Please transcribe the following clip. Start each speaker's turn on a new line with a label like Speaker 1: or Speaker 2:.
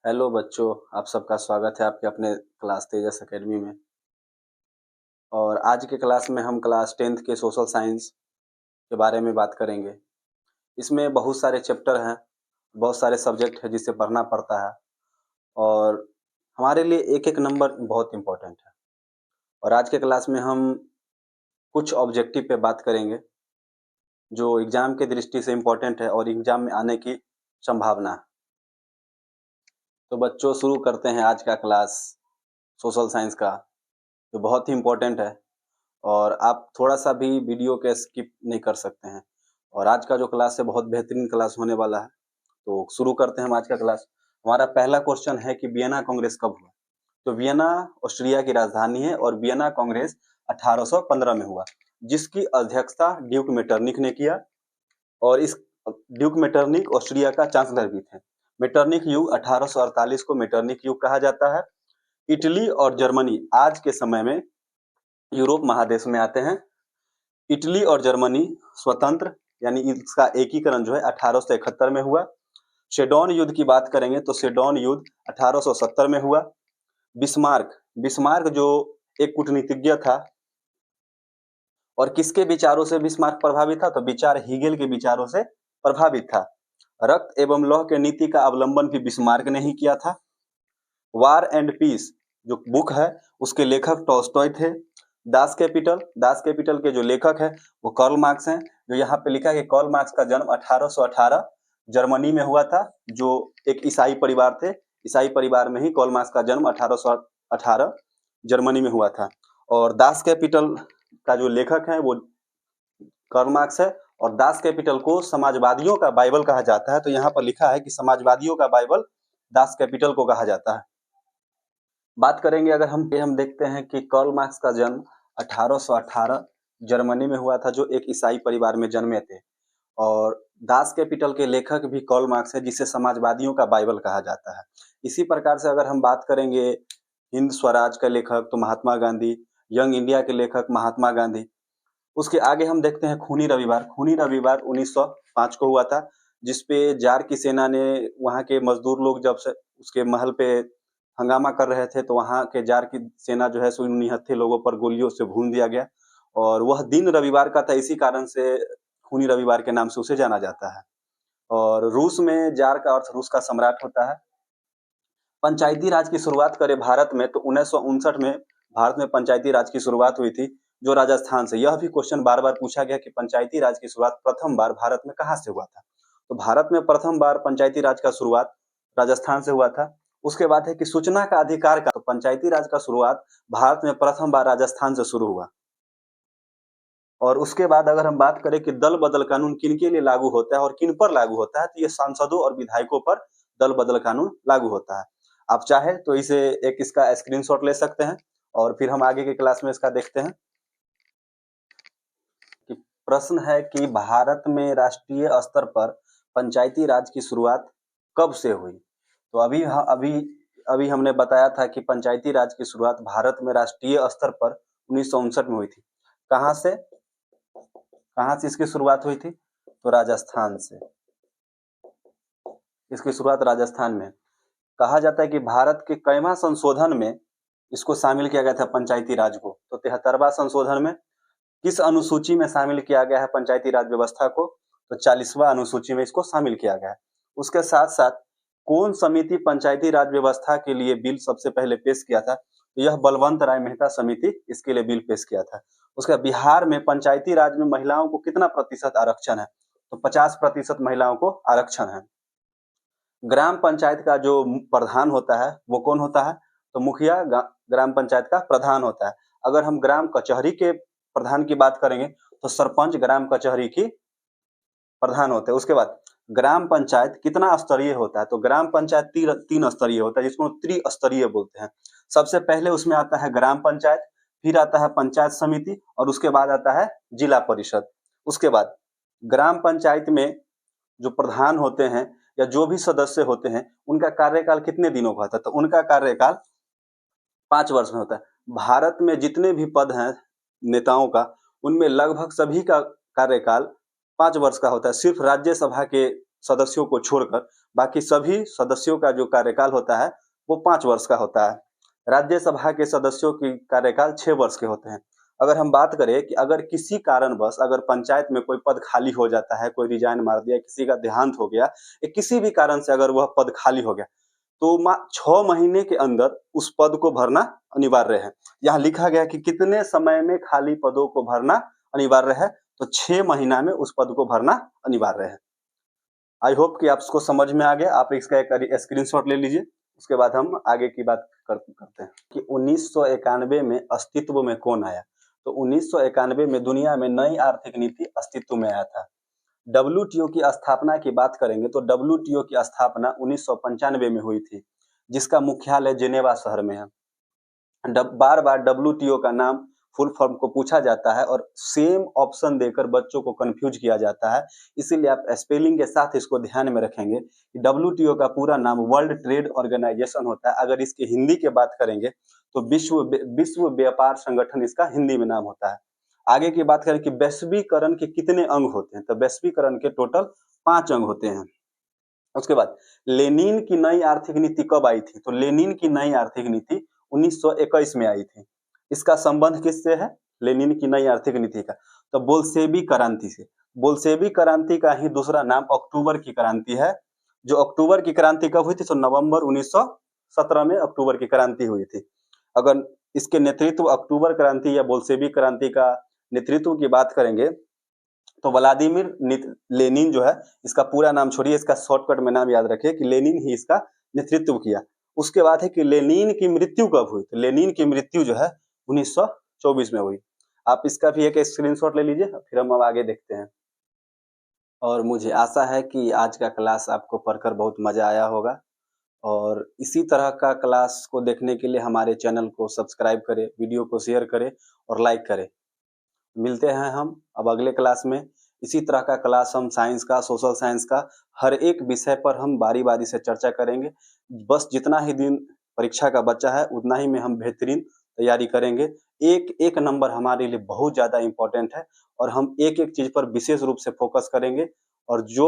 Speaker 1: Hello बच्चों, आप सबका स्वागत है आपके अपने क्लास तेजस एकेडमी में। और आज के क्लास में हम क्लास 10th के सोशल साइंस के बारे में बात करेंगे। इसमें बहुत सारे चैप्टर हैं, बहुत सारे सब्जेक्ट हैं जिसे पढ़ना पड़ता है और हमारे लिए एक एक नंबर बहुत इम्पोर्टेंट है। और आज के क्लास में हम कुछ ऑब्जेक्टिव पे बात करेंगे जो एग्ज़ाम के दृष्टि से इम्पोर्टेंट है और एग्ज़ाम में आने की संभावना है। तो बच्चों, शुरू करते हैं आज का क्लास सोशल साइंस का, जो बहुत ही इम्पोर्टेंट है और आप थोड़ा-सा भी वीडियो के स्किप नहीं कर सकते हैं। और आज का जो क्लास है बहुत बेहतरीन क्लास होने वाला है। तो शुरू करते हैं हम आज का क्लास। हमारा पहला क्वेश्चन है कि वियना कांग्रेस कब हुआ? तो वियना ऑस्ट्रिया की राजधानी है और वियना कांग्रेस 1815 में हुआ, जिसकी अध्यक्षता ड्यूक मेटरनिख ने किया। और इस ड्यूक मेटरनिख ऑस्ट्रिया का चांसलर भी थे। मेटरनिख युग 1848 को मेटरनिख युग कहा जाता है। इटली और जर्मनी आज के समय में यूरोप महादेश में आते हैं। इटली और जर्मनी स्वतंत्र यानी इसका एकीकरण जो है 1871 में हुआ। सेडोन युद्ध की बात करेंगे तो सेडोन युद्ध 1870 में हुआ। बिस्मार्क बिस्मार्क जो एक कूटनीतिज्ञ था, और किसके विचारों से बिस्मार्क प्रभावित था? तो विचार हीगेल के विचारों से प्रभावित था। रक्त एवं लौह के नीति का अवलंबन भी बिस्मार्क ने ही किया था। वार एंड पीस जो बुक है उसके लेखक टॉल्स्टॉय थे। दास कैपिटल के जो लेखक है वो कार्ल मार्क्स हैं। जो यहाँ पे लिखा है कि कार्ल मार्क्स का जन्म 1818 जर्मनी में हुआ था, जो एक ईसाई परिवार थे। ईसाई परिवार में ही कार्ल मार्क्स का जन्म 1818 जर्मनी में हुआ था। और दास कैपिटल का जो लेखक है वो कार्ल मार्क्स है। और दास कैपिटल को समाजवादियों का बाइबल कहा जाता है। तो यहाँ पर लिखा है कि समाजवादियों का बाइबल दास कैपिटल को कहा जाता है। बात करेंगे अगर हम देखते हैं कि कार्ल मार्क्स का जन्म 1818 जर्मनी में हुआ था, जो एक ईसाई परिवार में जन्मे थे। और दास कैपिटल के लेखक भी कार्ल मार्क्स है, जिसे समाजवादियों का बाइबल कहा जाता है। इसी प्रकार से अगर हम बात करेंगे हिंद स्वराज का लेखक तो महात्मा गांधी, यंग इंडिया के लेखक महात्मा गांधी। उसके आगे हम देखते हैं खूनी रविवार 1905 को हुआ था, जिसपे जार की सेना ने वहाँ के मजदूर लोग जब से उसके महल पे हंगामा कर रहे थे तो वहाँ के जार की सेना जो है सो निहत्थे लोगों पर गोलियों से भून दिया गया। और वह दिन रविवार का था, इसी कारण से खूनी रविवार के नाम से उसे जाना जाता है। और रूस में जार का अर्थ रूस का सम्राट होता है। पंचायती राज की शुरुआत करें भारत में तो 1959 में भारत में पंचायती राज की शुरुआत हुई थी, जो राजस्थान से। यह भी क्वेश्चन बार बार पूछा गया कि पंचायती राज की शुरुआत प्रथम बार भारत में कहाँ से हुआ था? तो भारत में प्रथम बार पंचायती राज का शुरुआत राजस्थान से हुआ था। उसके बाद है कि सूचना का अधिकार का, तो पंचायती राज का शुरुआत भारत में प्रथम बार राजस्थान से शुरू हुआ। और उसके बाद अगर हम बात करें कि दल बदल कानून किन के लिए लागू होता है और किन पर लागू होता है, तो ये सांसदों और विधायकों पर दल बदल कानून लागू होता है। आप चाहे तो इसे एक इसका स्क्रीनशॉट ले सकते हैं और फिर हम आगे के क्लास में इसका देखते हैं। कि प्रश्न है कि भारत में राष्ट्रीय स्तर पर पंचायती राज की शुरुआत कब से हुई? तो अभी हमने बताया था कि पंचायती राज की शुरुआत भारत में राष्ट्रीय स्तर पर 1959 में हुई थी। कहाँ से इसकी शुरुआत हुई थी? तो राजस्थान से। इसकी शुरुआत राजस्थान में। कहा जाता है कि भारत के कईवां संशोधन में इसको शामिल किया गया था पंचायती राज को। तो 73वां संशोधन में किस अनुसूची में शामिल किया गया है पंचायती राज व्यवस्था को? तो 40वां अनुसूची में इसको शामिल किया गया है। उसके साथ साथ कौन समिति पंचायती राज व्यवस्था के लिए बिल सबसे पहले पेश किया था? तो यह बलवंत राय मेहता समिति इसके लिए बिल पेश किया था। उसका बिहार में पंचायती राज में महिलाओं को कितना प्रतिशत आरक्षण है? तो 50% महिलाओं को आरक्षण है। ग्राम पंचायत का जो प्रधान होता है वो कौन होता है? तो मुखिया ग्राम पंचायत का प्रधान होता है। अगर हम ग्राम कचहरी के प्रधान की बात करेंगे तो सरपंच ग्राम कचहरी की प्रधान होते हैं। उसके बाद ग्राम पंचायत कितना स्तरीय होता है? तो ग्राम पंचायत 3 स्तरीय होता है, जिसको त्रिस्तरीय बोलते हैं। सबसे पहले उसमें आता है ग्राम पंचायत, फिर आता है पंचायत समिति और उसके बाद आता है जिला परिषद। उसके बाद ग्राम पंचायत में जो प्रधान होते हैं या जो भी सदस्य होते हैं उनका कार्यकाल कितने दिनों का होता है? तो उनका कार्यकाल 5 वर्ष में होता है। भारत में जितने भी पद हैं नेताओं का, उनमें लगभग सभी का कार्यकाल 5 वर्ष का होता है। सिर्फ राज्यसभा के सदस्यों को छोड़कर बाकी सभी सदस्यों का जो कार्यकाल होता है वो 5 वर्ष का होता है। राज्यसभा के सदस्यों की कार्यकाल 6 वर्ष के होते हैं। अगर हम बात करें कि अगर किसी कारणवश अगर पंचायत में कोई पद खाली हो जाता है, कोई रिजाइन मार दिया, किसी का देहांत हो गया या किसी भी कारण से अगर वह पद खाली हो गया, तो 6 महीने के अंदर उस पद को भरना अनिवार्य है। यहाँ लिखा गया कि कितने समय में खाली पदों को भरना अनिवार्य है, तो 6 महीना में उस पद को भरना अनिवार्य है। आई होप कि आपको समझ में आ गया। आप इसका एक स्क्रीनशॉट ले लीजिए, उसके बाद हम आगे की बात करते हैं कि 1991 में अस्तित्व में कौन आया। तो 1991 में दुनिया में नई आर्थिक नीति अस्तित्व में आया था। डब्ल्यूटीओ की स्थापना की बात करेंगे तो डब्ल्यूटीओ की स्थापना 1995 में हुई थी, जिसका मुख्यालय जेनेवा शहर में है। बार बार डब्ल्यूटीओ का नाम फुल फॉर्म को पूछा जाता है और सेम ऑप्शन देकर बच्चों को कंफ्यूज किया जाता है, इसीलिए आप स्पेलिंग के साथ इसको ध्यान में रखेंगे कि डब्ल्यूटीओ का पूरा नाम वर्ल्ड ट्रेड ऑर्गेनाइजेशन होता है। अगर इसकी हिंदी की बात करेंगे तो विश्व व्यापार संगठन इसका हिंदी में नाम होता है। आगे की बात करें कि वैश्वीकरण के कितने अंग होते हैं, तो वैश्वीकरण के टोटल 5 अंग होते हैं। उसके बाद लेनिन की नई आर्थिक नीति कब आई थी, तो लेनिन की नई आर्थिक नीति 1921 में आई थी। इसका संबंध किससे है, लेनिन की नई आर्थिक नीति का, तो बोल्शेविक क्रांति से। बोल्शेविक क्रांति का ही दूसरा नाम अक्टूबर की क्रांति है। जो अक्टूबर की क्रांति कब हुई थी, तो नवंबर 1917 में अक्टूबर की क्रांति हुई थी। अगर इसके नेतृत्व अक्टूबर क्रांति या बोल्शेविक क्रांति का नेतृत्व की बात करेंगे तो व्लादिमीर लेनिन जो है, इसका पूरा नाम छोड़िए, इसका शॉर्टकट में नाम याद रखिए कि लेनिन ही इसका नेतृत्व किया। उसके बाद है कि लेनिन की मृत्यु कब हुई, तो लेनिन की मृत्यु जो है 1924 में हुई। आप इसका भी एक स्क्रीनशॉट ले लीजिए, फिर हम अब आगे देखते हैं। और मुझे आशा है कि आज का क्लास आपको पढ़कर बहुत मजा आया होगा, और इसी तरह का क्लास को देखने के लिए हमारे चैनल को सब्सक्राइब करें, वीडियो को शेयर करें और लाइक करें। मिलते हैं हम अब अगले क्लास में। इसी तरह का क्लास हम साइंस का, सोशल साइंस का, हर एक विषय पर हम बारी बारी से चर्चा करेंगे। बस जितना ही दिन परीक्षा का बचा है उतना ही में हम बेहतरीन तैयारी करेंगे। एक एक नंबर हमारे लिए बहुत ज़्यादा इम्पोर्टेंट है और हम एक एक चीज़ पर विशेष रूप से फोकस करेंगे, और जो